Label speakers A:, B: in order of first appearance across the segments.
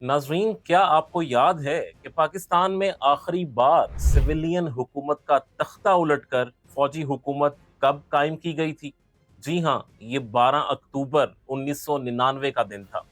A: नाजरीन, क्या आपको याद है कि पाकिस्तान में आखिरी बार सिविलियन हुकूमत का तख्ता उलटकर फौजी हुकूमत कब कायम की गई थी? जी हाँ, ये 12 अक्टूबर 1999 का दिन था।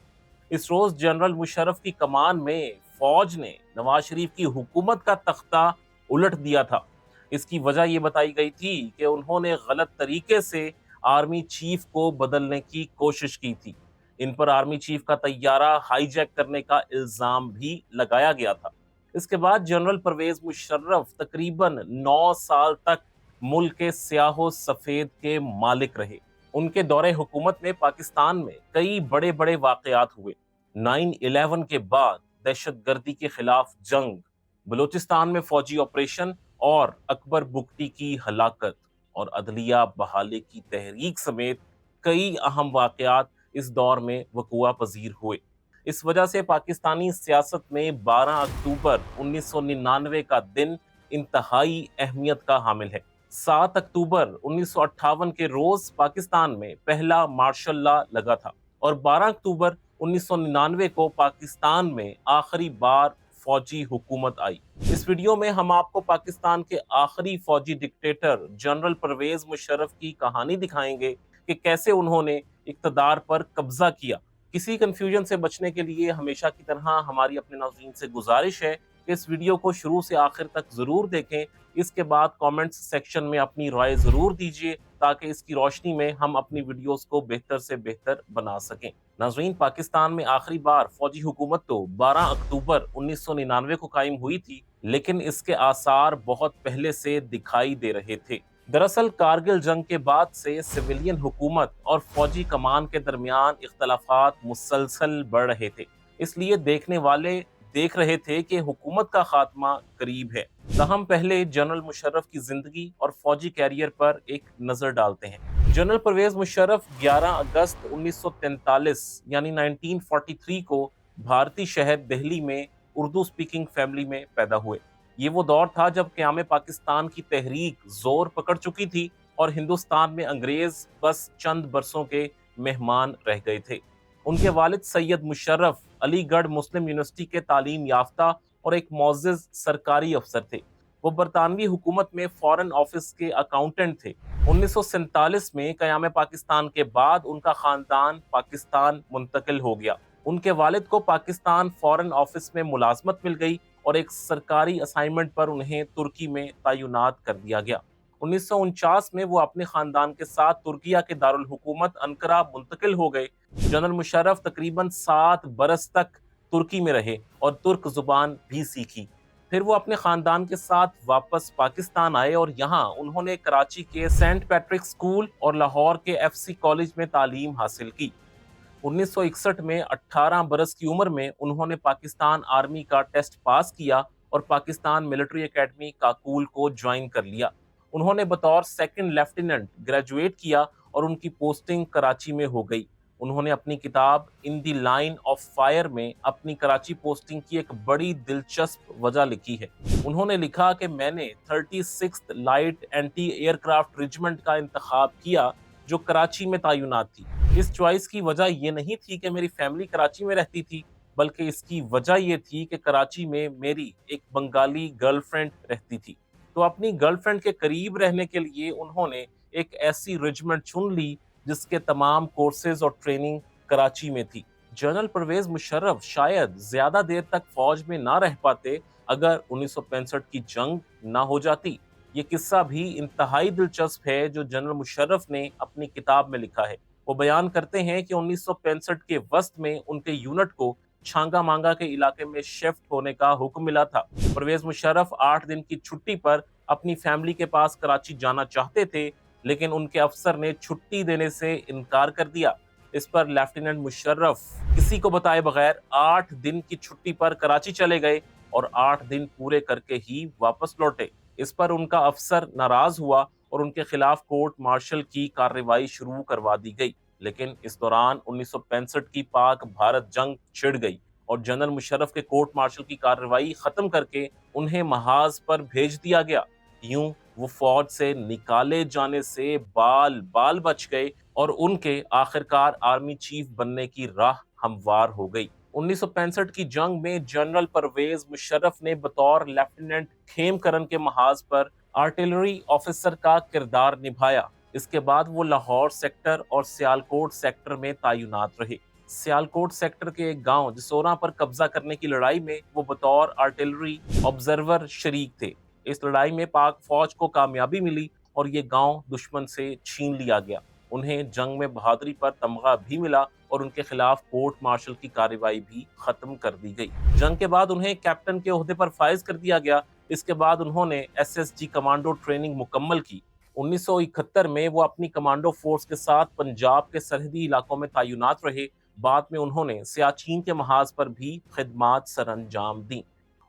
A: इस रोज जनरल मुशर्रफ की कमान में फौज ने नवाज शरीफ की हुकूमत का तख्ता उलट दिया था। इसकी वजह ये बताई गई थी कि उन्होंने गलत तरीके से आर्मी चीफ को बदलने की कोशिश की थी। इन पर आर्मी चीफ का तैयारा हाईजैक करने का इल्जाम भी लगाया गया था। इसके बाद जनरल परवेज मुशर्रफ तकरीबन 9 साल तक मुल्क के स्याहो सफेद के मालिक रहे। उनके दौरे हुकूमत में पाकिस्तान में कई बड़े बड़े वाकयात हुए। 9/11 के बाद दहशत गर्दी के खिलाफ जंग, बलूचिस्तान में फौजी ऑपरेशन और अकबर बुगटी की हलाकत और अदलिया बहाली की तहरीक समेत कई अहम वाकयात इस दौर में वकूआ पजीर हुए। इस वजह से पाकिस्तानी सियासत में 12 अक्टूबर 1999 का दिन इंतहाई अहमियत का हामिल है। 7 अक्टूबर 1958 के रोज पाकिस्तान में पहला मार्शल लॉ लगा था और 12 अक्टूबर 1999 को पाकिस्तान में आखिरी बार फौजी हुकूमत आई। इस वीडियो में हम आपको पाकिस्तान के आखिरी फौजी डिक्टेटर जनरल परवेज मुशर्रफ की कहानी दिखाएंगे कि कैसे उन्होंने इक़्तिदार पर कब्जा किया। किसी कंफ्यूजन से बचने के लिए हमेशा की तरह हमारी अपने नाज़रीन से गुजारिश है कि इस वीडियो को शुरू से आखिर तक जरूर देखें। इसके बाद कमेंट्स सेक्शन में अपनी राय जरूर दीजिए ताकि इसकी रोशनी में हम अपनी वीडियोस को बेहतर से बेहतर बना सकें। नाज़रीन, पाकिस्तान में आखिरी बार फौजी हुकूमत तो 12 अक्टूबर 1999 को कायम हुई थी, लेकिन इसके आसार बहुत पहले से दिखाई दे रहे थे। दरअसल कारगिल जंग के बाद से सिविलियन हुकूमत और फौजी कमान के दरमियान इख्तलाफात मुसलसल बढ़ रहे थे। इसलिए देखने वाले देख रहे थे कि हुकूमत का खात्मा करीब है। तहम पहले जनरल मुशर्रफ की जिंदगी और फौजी कैरियर पर एक नजर डालते हैं। जनरल परवेज मुशर्रफ 11 अगस्त 1943 यानी 1943 को भारतीय शहर दिल्ली में उर्दू स्पीकिंग फैमिली में पैदा हुए। ये वो दौर था जब क़याम पाकिस्तान की तहरीक जोर पकड़ चुकी थी और हिंदुस्तान में अंग्रेज बस चंद बरसों के मेहमान रह गए थे। उनके वालिद सैयद मुशर्रफ अलीगढ़ मुस्लिम यूनिवर्सिटी के तालीम याफ्ता और एक मोअज़्ज़िज़ सरकारी अफसर थे। वो बरतानवी हुकूमत में फॉरेन ऑफिस के अकाउंटेंट थे। 1947 में क़याम पाकिस्तान के बाद उनका खानदान पाकिस्तान मुंतकिल हो गया। उनके वालिद को पाकिस्तान फॉरेन ऑफिस में मुलाजमत मिल गई और एक सरकारी असाइनमेंट पर उन्हें तुर्की में तैनात कर दिया गया। 1949 में वो अपने खानदान के साथ तुर्किया के दारुल हुकूमत अंकारा मुंतकिल हो गए। जनरल मुशर्रफ तकरीबन 7 बरस तक तुर्की में रहे और तुर्क जुबान भी सीखी। फिर वो अपने खानदान के साथ वापस पाकिस्तान आए और यहाँ उन्होंने कराची के सेंट पैट्रिक स्कूल और लाहौर के एफसी कॉलेज में तालीम हासिल की। 1961 में 18 बरस की उम्र में उन्होंने पाकिस्तान आर्मी का टेस्ट पास किया और पाकिस्तान मिलिट्री एकेडमी काकूल को ज्वाइन कर लिया। उन्होंने बतौर सेकंड लेफ्टिनेंट ग्रेजुएट किया और उनकी पोस्टिंग कराची में हो गई। उन्होंने अपनी किताब in the line of fire में अपनी कराची पोस्टिंग की एक बड़ी दिलचस्प वजह लिखी है। उन्होंने लिखा कि मैंने 36th light anti aircraft regiment का इंतखाब किया जो कराची में तैनात थी। इस चॉइस की वजह यह नहीं थी कि मेरी फैमिली कराची में रहती थी, बल्कि इसकी वजह यह थी कि कराची में मेरी एक बंगाली गर्लफ्रेंड रहती थी। तो अपनी गर्लफ्रेंड के करीब रहने के लिए उन्होंने एक ऐसी रेजिमेंट चुन ली जिसके तमाम कोर्सेज और ट्रेनिंग कराची में थी। जनरल परवेज मुशर्रफ शायद ज्यादा देर तक फौज में ना रह पाते अगर 1965 की जंग ना हो जाती। ये किस्सा भी इंतहाई दिलचस्प है जो जनरल मुशर्रफ ने अपनी किताब में लिखा है। वो बयान करते हैं कि 1965 के वस्त में उनके यूनिट को छांगा मांगा के इलाके में शिफ्ट होने का हुक्म मिला था। परवेज मुशर्रफ 8 दिन की छुट्टी पर अपनी फैमिली के पास कराची जाना चाहते थे, लेकिन उनके अफसर ने छुट्टी देने से इनकार कर दिया। इस पर लेफ्टिनेंट मुशर्रफ किसी को बताए बगैर 8 दिन की छुट्टी पर कराची चले गए और 8 दिन पूरे करके ही वापस लौटे। इस पर उनका अफसर नाराज हुआ और उनके खिलाफ कोर्ट मार्शल की कार्रवाई शुरू करवा दी गई। लेकिन इस दौरान 1965 की पाक भारत जंग छिड़ गई और जनरल मुशर्रफ के कोर्ट मार्शल की कार्रवाई खत्म करके उन्हें महाज पर भेज दिया गया। यूं वो फौज से निकाले जाने से बाल बाल बच गए और उनके आखिरकार आर्मी चीफ बनने की राह हमवार हो गई। 1965 की जंग में जनरल परवेज मुशर्रफ ने बतौर लेफ्टिनेंट खेमकरन के महाज पर आर्टिलरी ऑफिसर का किरदार निभाया। इसके बाद वो लाहौर सेक्टर और सियालकोट सेक्टर में तैनात रहे। सियालकोट सेक्टर के एक गांव जसोरा पर कब्जा करने की लड़ाई में वो बतौर आर्टिलरी ऑब्जर्वर शरीक थे। इस लड़ाई में पाक फौज को कामयाबी मिली और ये गांव दुश्मन से छीन लिया गया। उन्हें जंग में बहादुरी पर तमगा भी मिला और उनके खिलाफ कोर्ट मार्शल की कार्रवाई भी खत्म कर दी गई। जंग के बाद उन्हें कैप्टन के ओहदे पर फाइज कर दिया गया। इसके बाद उन्होंने एसएसजी कमांडो ट्रेनिंग मुकम्मल की। 1971 में वो अपनी कमांडो फोर्स के साथ पंजाब के सरहदी इलाकों में तैनात रहे। बाद में उन्होंने सियाचिन के महाज पर भी खिदमात सर अंजाम दी।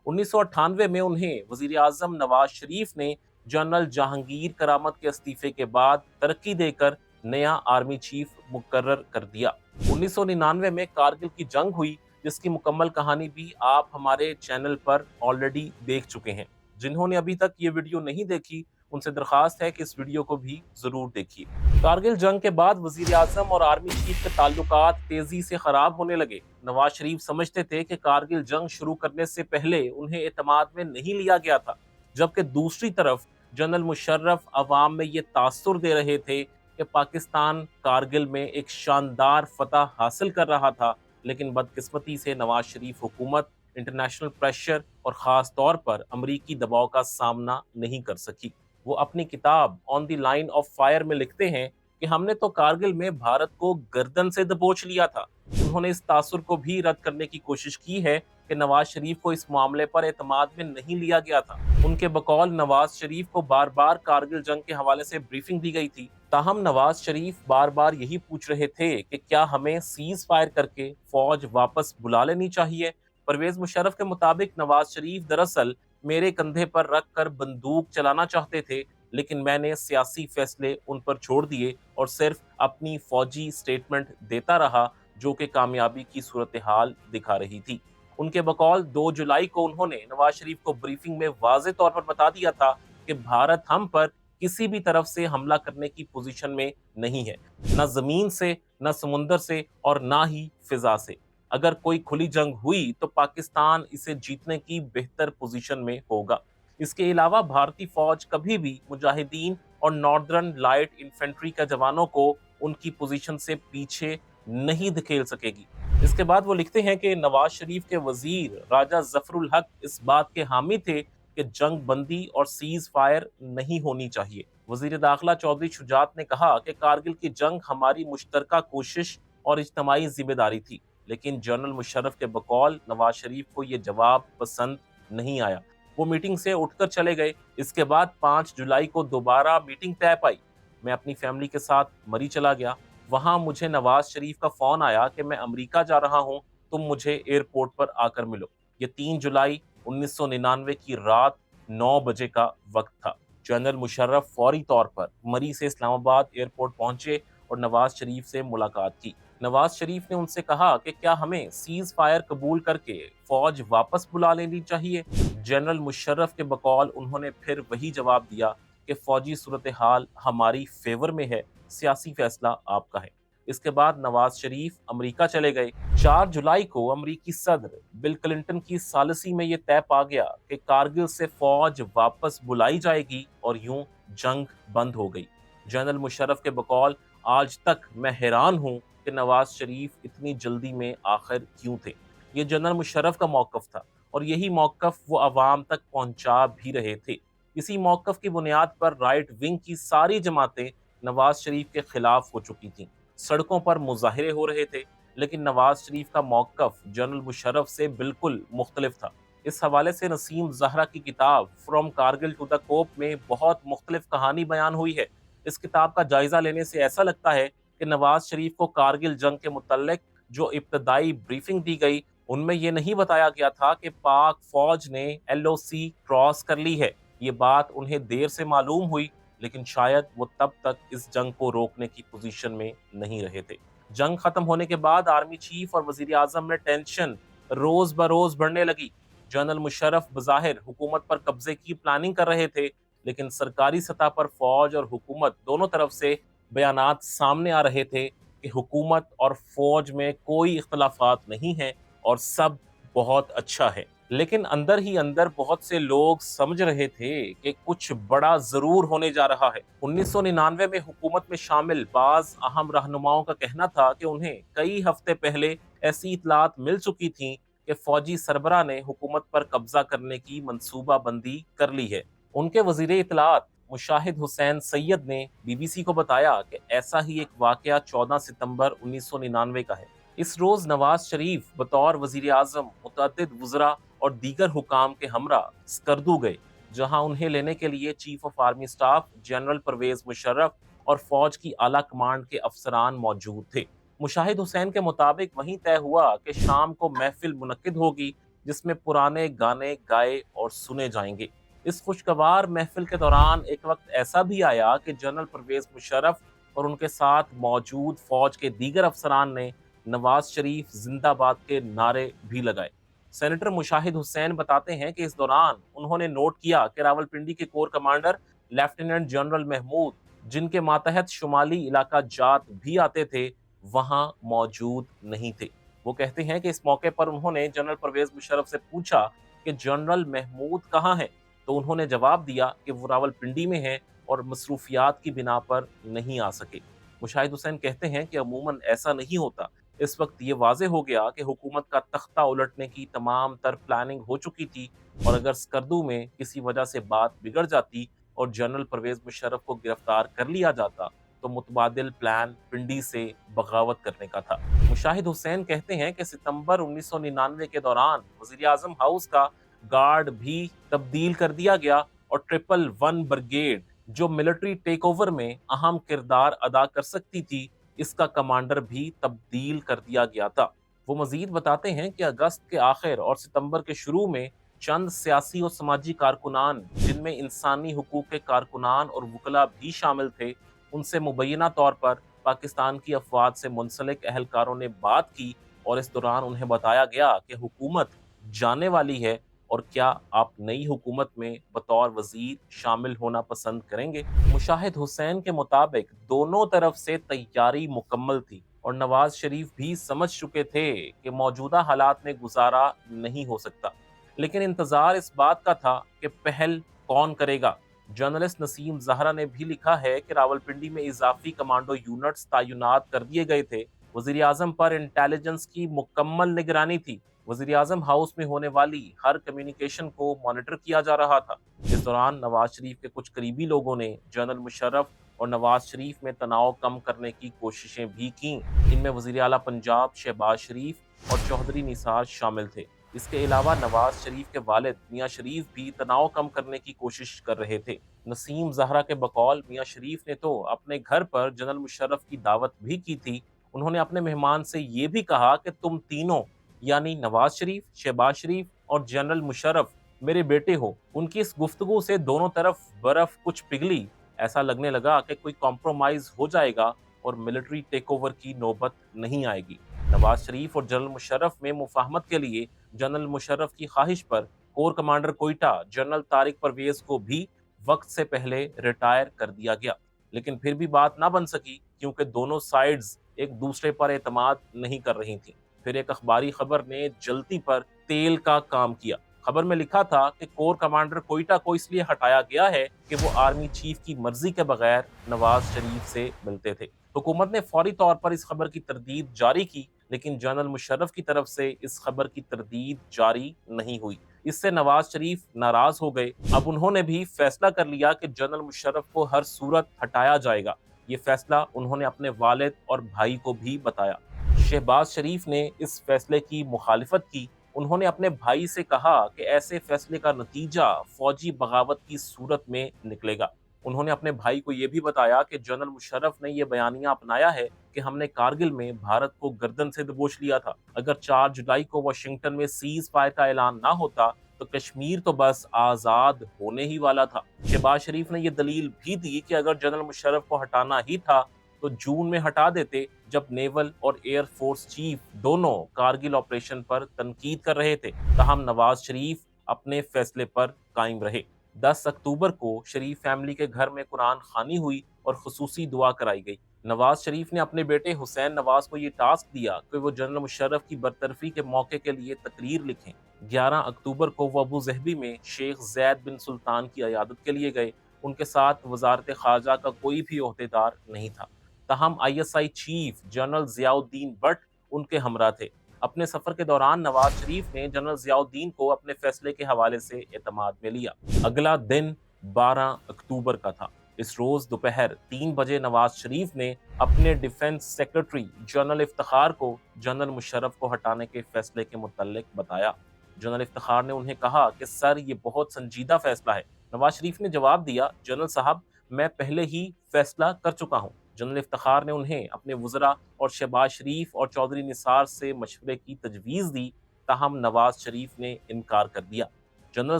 A: 1998 में उन्हें वजीर आजम नवाज शरीफ ने जनरल जहांगीर करामत के इस्तीफे के बाद तरक्की देकर नया आर्मी चीफ मुकर्रर कर दिया। 1999 में कारगिल की जंग हुई, जिसकी मुकम्मल कहानी भी आप हमारे चैनल पर ऑलरेडी देख चुके हैं। जिन्होंने अभी तक ये वीडियो नहीं देखी, उनसे दरखास्त है कि इस वीडियो को भी जरूर देखिए। कारगिल जंग के बाद वजीर आजम और आर्मी चीफ के ताल्लुकात तेजी से खराब होने लगे। नवाज शरीफ समझते थे कि कारगिल जंग शुरू करने से पहले उन्हें एतमाद में नहीं लिया गया था, जबकि दूसरी तरफ जनरल मुशर्रफ अवाम में ये तासुर दे रहे थे कि पाकिस्तान कारगिल में एक शानदार फतह हासिल कर रहा था। लेकिन बदकिस्मती से नवाज शरीफ हुकूमत इंटरनेशनल प्रेशर और ख़ास तौर पर अमरीकी दबाव का सामना नहीं कर सकी। वो अपनी किताब on the line of fire में लिखते हैं कि हमने तो कारगिल में भारत को गर्दन से दबोच लिया था। उन्होंने इस तासुर को भी रद्द करने की कोशिश की है कि नवाज शरीफ को इस मामले पर एतमाद में नहीं लिया गया था। उनके बकौल नवाज शरीफ को बार बार कारगिल जंग के हवाले से ब्रीफिंग दी गई थी। ताहम नवाज शरीफ बार बार यही पूछ रहे थे कि क्या हमें सीज फायर करके फौज वापस बुला लेनी चाहिए। परवेज मुशर्रफ के मुताबिक नवाज शरीफ दरअसल मेरे कंधे पर रख कर बंदूक चलाना चाहते थे, लेकिन मैंने सियासी फैसले उन पर छोड़ दिए और सिर्फ अपनी फौजी स्टेटमेंट देता रहा, जो कि कामयाबी की सूरत हाल दिखा रही थी। उनके बकौल 2 जुलाई को उन्होंने नवाज शरीफ को ब्रीफिंग में वाज़ेह तौर पर बता दिया था कि भारत हम पर किसी भी तरफ से हमला करने की पोजीशन में नहीं है, न जमीन से, न समुंदर से और ना ही फिजा से। अगर कोई खुली जंग हुई तो पाकिस्तान इसे जीतने की बेहतर पोजीशन में होगा। इसके अलावा भारतीय फौज कभी भी मुजाहिदीन और नॉर्दर्न लाइट इन्फेंट्री के जवानों को उनकी पोजीशन से पीछे नहीं धकेल सकेगी। इसके बाद वो लिखते हैं कि नवाज शरीफ के वजीर राजा जफरुल हक इस बात के हामी थे कि जंग बंदी और सीज फायर नहीं होनी चाहिए। वजीर दाखिला चौधरी शुजात ने कहा कि कारगिल की जंग हमारी मुश्तरका कोशिश और इज्तमाही जिम्मेदारी थी, लेकिन जनरल मुशर्रफ के बकौल नवाज शरीफ को ये जवाब पसंद नहीं आया। वो मीटिंग से उठकर चले गए। इसके बाद 5 जुलाई को दोबारा मीटिंग तय पाई। मैं अपनी फैमिली के साथ मरी चला गया। वहां मुझे नवाज शरीफ का फोन आया कि मैं अमेरिका जा रहा हूं, तुम मुझे एयरपोर्ट पर आकर मिलो। ये 3 जुलाई 1999 की रात 9 बजे का वक्त था। जनरल मुशर्रफ फौरी तौर पर मरी से इस्लामाबाद एयरपोर्ट पहुंचे और नवाज शरीफ से मुलाकात की। नवाज शरीफ ने उनसे कहा कि क्या हमें सीज फायर कबूल करके फौज वापस बुला लेनी चाहिए। जनरल मुशर्रफ के बकौल उन्होंने फिर वही जवाब दिया कि फौजी सूरत हाल हमारी फेवर में है, सियासी फैसला आपका है। इसके बाद नवाज शरीफ अमेरिका चले गए। 4 जुलाई को अमेरिकी सदर बिल क्लिंटन की सालिसी में यह तय पा गया कि कारगिल से फौज वापस बुलाई जाएगी और यूं जंग बंद हो गई। जनरल मुशर्रफ के बकौल आज तक मैं हैरान हूं कि नवाज शरीफ इतनी जल्दी में आखिर क्यों थे। ये जनरल मुशर्रफ का मौकफ था और यही मौकफ वो अवाम तक पहुंचा भी रहे थे। इसी मौकफ की बुनियाद पर राइट विंग की सारी जमातें नवाज शरीफ के खिलाफ हो चुकी थीं। सड़कों पर मुजाहिरे हो रहे थे, लेकिन नवाज शरीफ का मौकफ जनरल मुशर्रफ से बिल्कुल मुख्तलिफ था। इस हवाले से नसीम जहरा की किताब फ्रॉम कारगिल टू द कोप में बहुत मुख्तलिफ कहानी बयान हुई है। इस किताब का जायजा लेने से ऐसा लगता है कि नवाज शरीफ को कारगिल जंग के मुतल्लिक जो इब्तदाई ब्रीफिंग दी गई, उनमें यह नहीं बताया गया था कि पाक फौज ने LOC क्रॉस कर ली है। ये बात उन्हें देर से मालूम हुई, लेकिन शायद वो तब तक इस जंग को रोकने की पोजीशन में नहीं रहे थे। जंग खत्म होने के बाद आर्मी चीफ और वजीर आजम में टेंशन रोज बरोज बढ़ने लगी। जनरल मुशर्रफ बज़ाहिर हुकूमत पर कब्जे की प्लानिंग कर रहे थे, लेकिन सरकारी सतह पर फौज और हुकूमत दोनों तरफ से बयानात सामने आ रहे थे कि हुकूमत और फौज में कोई इख्तलाफात नहीं है اور सब बहुत अच्छा है। लेकिन अंदर ही अंदर बहुत से लोग समझ रहे थे कि कुछ बड़ा जरूर होने जा रहा है। 1999 में हुकूमत में शामिल बाज अहम रहनुमाओं का कहना था कि उन्हें कई हफ्ते पहले ऐसी इतलात मिल चुकी थीं कि फौजी सरबरा ने हुकूमत पर कब्जा करने की मंसूबा बंदी कर ली है। उनके वजीर इतलात मुशाहिद हुसैन सैयद ने बीबीसी को बताया कि ऐसा ही एक वाकया 14 सितंबर 1999 का है। इस रोज नवाज शरीफ बतौर वजीर आजम मुतअद्दिद वज़रा और दीगर हुकाम के हमरा स्कर्दू गए, जहां उन्हें लेने के लिए chief of army staff general Pervez Musharraf और फौज की आला कमांड के अफसरान मौजूद थे। मुशाहिद हुसैन के मुताबिक वहीं तय हुआ कि शाम को महफिल मुनक्किद होगी जिसमें पुराने गाने गाए और सुने जाएंगे। इस खुशगवार महफिल के दौरान एक वक्त ऐसा भी आया कि जनरल परवेज मुशर्रफ और उनके साथ मौजूद फौज के दीगर अफसरान ने नवाज शरीफ जिंदाबाद के नारे भी लगाए। सेनेटर मुशाहिद हुसैन बताते हैं कि इस दौरान उन्होंने नोट किया कि रावलपिंडी के corps commander lieutenant general Mahmood, जिनके मातहत शुमाली इलाका जात भी आते थे, वहां मौजूद नहीं थे। वो कहते हैं कि इस मौके पर उन्होंने जनरल परवेज मुशर्रफ से पूछा कि जनरल महमूद कहाँ हैं, तो उन्होंने जवाब दिया कि वो रावलपिंडी में हैं और मसरूफियात की बिना पर नहीं आ सके। मुशाहिद हुसैन कहते हैं कि अमूमन ऐसा नहीं होता। इस वक्त ये वाजे हो गया कि हुकूमत का तख्ता उलटने की तमाम तर प्लानिंग हो चुकी थी, और अगर स्कर्दू में किसी वजह से बात बिगड़ जाती और जनरल परवेज मुशर्रफ को गिरफ्तार कर लिया जाता तो मुतबादिल प्लान पिंडी से बगावत करने का था। मुशाहिद हुसैन कहते हैं कि सितंबर 1999 के दौरान वजीर आजम हाउस का गार्ड भी तब्दील कर दिया गया और 111 ब्रिगेड, जो मिलिट्री टेक ओवर में अहम किरदार अदा कर सकती थी, इसका कमांडर भी तब्दील कर दिया गया था। वो मजीद बताते हैं कि अगस्त के आखिर और सितंबर के शुरू में चंद सियासी और समाजी कारकुनान, जिनमें इंसानी हुकूक के कारकुनान और वकला भी शामिल थे, उनसे मुबैना तौर पर पाकिस्तान की अफवाज से मुंसलिक अहलकारों ने बात की, और इस दौरान उन्हें बताया गया कि हुकूमत जाने वाली है और क्या आप नई हुकूमत में बतौर वजीर शामिल होना पसंद करेंगे। मुशाहिद हुसैन के मुताबिक दोनों तरफ से तैयारी मुकम्मल थी और नवाज शरीफ भी समझ चुके थे कि मौजूदा हालात में गुजारा नहीं हो सकता, लेकिन इंतजार इस बात का था कि पहल कौन करेगा। जर्नलिस्ट नसीम जहरा ने भी लिखा है कि रावलपिंडी में इजाफी कमांडो यूनिट्स तैनात कर दिए गए थे। वजीर आजम पर इंटेलिजेंस की मुकम्मल निगरानी थी। वजीर आजम हाउस में होने वाली हर कम्युनिकेशन को मॉनिटर किया जा रहा था। इस दौरान नवाज शरीफ के कुछ करीबी लोगों ने जनरल मुशर्रफ और नवाज शरीफ में तनाव कम करने की कोशिशें भी की। इनमें वजीर आला पंजाब शहबाज शरीफ और चौधरी निसार शामिल थे। इसके अलावा नवाज शरीफ के वालिद मियां शरीफ भी तनाव कम करने की कोशिश कर रहे थे। नसीम जहरा के बकौल मियां शरीफ ने तो अपने घर पर जनरल मुशर्रफ की दावत भी की थी। उन्होंने अपने मेहमान से ये भी कहा कि तुम तीनों, यानी नवाज शरीफ, शहबाज शरीफ और जनरल मुशर्रफ, मेरे बेटे हो। उनकी इस गुफ्तगू से दोनों तरफ बर्फ कुछ पिघली। ऐसा लगने लगा कि कोई कॉम्प्रोमाइज हो जाएगा और मिलिट्री टेक ओवर की नौबत नहीं आएगी। नवाज शरीफ और जनरल मुशर्रफ में मुफाहमत के लिए जनरल मुशर्रफ की ख्वाहिश पर corps commander Quetta general Tariq Pervez को भी वक्त से पहले रिटायर कर दिया गया, लेकिन फिर भी बात ना बन सकी क्योंकि दोनों साइड्स एक दूसरे पर एतमाद नहीं कर रही थी। फिर एक अखबारी खबर ने जलती पर तेल का काम किया। खबर में लिखा था कि कोर कमांडर कोयटा को इसलिए हटाया गया है कि वो आर्मी चीफ की मर्जी के बगैर नवाज शरीफ से मिलते थे। हुकूमत ने फौरी तौर पर इस खबर की तरदीद जारी की, लेकिन जनरल मुशर्रफ की तरफ से इस खबर की तरदीद जारी नहीं हुई। इससे नवाज शरीफ नाराज हो गए। अब उन्होंने भी फैसला कर लिया कि जनरल मुशर्रफ को हर सूरत हटाया जाएगा। ये फैसला उन्होंने अपने वालिद और भाई को भी बताया। शहबाज शरीफ ने इस फैसले की मुखालिफत की। उन्होंने अपने भाई से कहा कि ऐसे फैसले का नतीजा फौजी बगावत की सूरत में निकलेगा। उन्होंने अपने भाई को यह भी बताया कि जनरल मुशर्रफ ने यह बयानिया अपनाया है कि हमने कारगिल में भारत को गर्दन से दबोच लिया था। अगर 4 जुलाई को वाशिंगटन में सीज फायर का ऐलान ना होता तो कश्मीर तो बस आजाद होने ही वाला था। शहबाज शरीफ ने यह दलील भी दी कि अगर जनरल मुशर्रफ को हटाना ही था तो जून में हटा देते, जब नेवल और एयर फोर्स चीफ दोनों कारगिल ऑपरेशन पर तनकीद कर रहे थे। ताहम नवाज शरीफ अपने फैसले पर कायम रहे। 10 अक्टूबर को शरीफ फैमिली के घर में कुरान खानी हुई और खुसूसी दुआ कराई गई। नवाज शरीफ ने अपने बेटे हुसैन नवाज को ये टास्क दिया कि वो जनरल मुशर्रफ की बरतरफी के मौके के लिए तकरीर लिखें। 11 अक्टूबर को वो अबू जहबी में शेख जैद बिन सुल्तान की अयादत के लिए गए। उनके साथ वजारत खारजा का कोई भी ओहदेदार नहीं था। तहम ISI chief general Ziauddin Bhatt उनके हमरा थे। अपने सफर के दौरान नवाज शरीफ ने जनरल जियाउद्दीन को अपने फैसले के हवाले से एतमाद में लिया। अगला दिन 12 अक्टूबर का था। इस रोज दोपहर 3 बजे नवाज शरीफ ने अपने डिफेंस सेक्रेटरी जनरल इफ्तिखार को जनरल मुशर्रफ को हटाने के फैसले के मुतल्लिक बताया। जनरल इफ्तिखार ने उन्हें कहा कि सर, ये बहुत संजीदा फैसला है। नवाज शरीफ ने जवाब दिया, जनरल साहब, मैं पहले ही फैसला कर चुका हूँ। जनरल इफ्तिखार ने उन्हें अपने वज़रा और शहबाज शरीफ और चौधरी निसार से मशवरे की तजवीज़ दी, ताहम नवाज शरीफ ने इनकार कर दिया। जनरल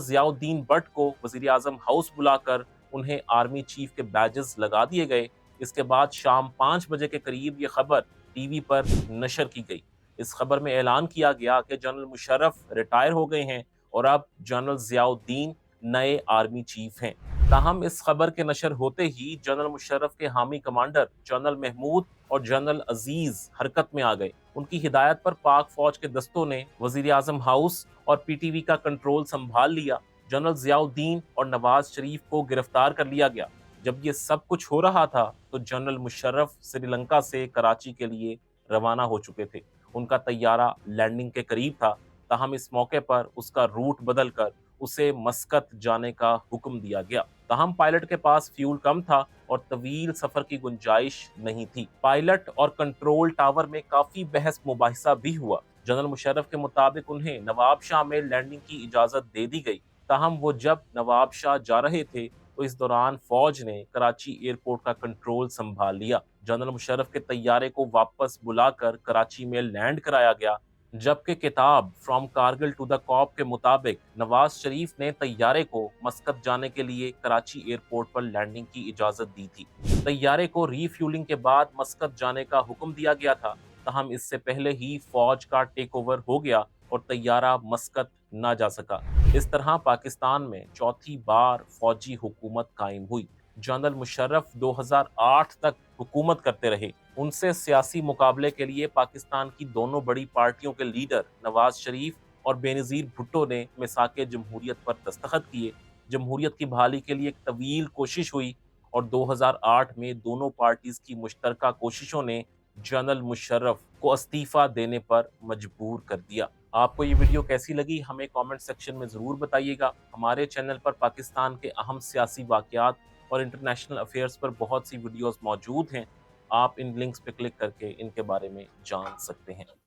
A: जियाउद्दीन भट्ट को वज़ीर आज़म हाउस बुलाकर उन्हें आर्मी चीफ के बैजेस लगा दिए गए। इसके बाद शाम 5 बजे के करीब ये खबर टीवी पर नशर की गई। इस खबर में ऐलान किया गया कि जनरल मुशर्रफ रिटायर हो गए हैं और अब जनरल जियाउद्दीन नए आर्मी चीफ हैं। ताहम इस खबर के नशर होते ही जनरल मुशर्रफ के हामी कमांडर जनरल महमूद और जनरल अजीज हरकत में आ गए। उनकी हिदायत पर पाक फौज के दस्तों ने वजीर आजम हाउस और PTV का कंट्रोल संभाल लिया। जनरल जियाउद्दीन और नवाज शरीफ को गिरफ्तार कर लिया गया। जब ये सब कुछ हो रहा था तो जनरल मुशर्रफ श्रीलंका से कराची के लिए रवाना हो चुके थे। उनका तैयारा लैंडिंग के करीब था, ताहम इस मौके पर उसका रूट बदलकर उसे मस्कत जाने का हुक्म दिया गया। ताहम पायलट के पास फ्यूल कम था और तवील सफर की गुंजाइश नहीं थी। पायलट और कंट्रोल टावर में काफी बहस मुबाहिसा भी हुआ। जनरल मुशर्रफ के मुताबिक उन्हें नवाब शाह में लैंडिंग की इजाजत दे दी गई। ताहम वो जब नवाब शाह जा रहे थे तो इस दौरान फौज ने कराची एयरपोर्ट का कंट्रोल संभाल लिया। जनरल मुशर्रफ के तैयारे को वापस बुलाकर कराची में लैंड कराया गया, जबकि किताब from Kargil to the coup के मुताबिक नवाज शरीफ ने तैयारे को मस्कत जाने के लिए कराची एयरपोर्ट पर लैंडिंग की इजाजत दी थी। तैयारे को रीफ्यूलिंग के बाद मस्कत जाने का हुक्म दिया गया था, ताहम इससे पहले ही फौज का टेक ओवर हो गया और तैयारा मस्कत ना जा सका। इस तरह पाकिस्तान में चौथी बार फौजी हुकूमत कायम हुई। जनरल मुशर्रफ 2008 तक हुकूमत करते रहे। उनसे सियासी मुकाबले के लिए पाकिस्तान की दोनों बड़ी पार्टियों के लीडर नवाज शरीफ और बेनज़ीर भुट्टो ने मिसाके जमहूरियत पर दस्तखत किए। जमहूरियत की बहाली के लिए एक तवील कोशिश हुई और 2008 में दोनों पार्टीज की मुश्तरका कोशिशों ने जनरल मुशर्रफ को इस्तीफा देने पर मजबूर कर दिया। आपको ये वीडियो कैसी लगी हमें कमेंट सेक्शन में ज़रूर बताइएगा। हमारे चैनल पर पाकिस्तान के अहम सियासी वाक़यात और इंटरनेशनल अफेयर्स पर बहुत सी वीडियोस मौजूद हैं। आप इन लिंक्स पर क्लिक करके इनके बारे में जान सकते हैं।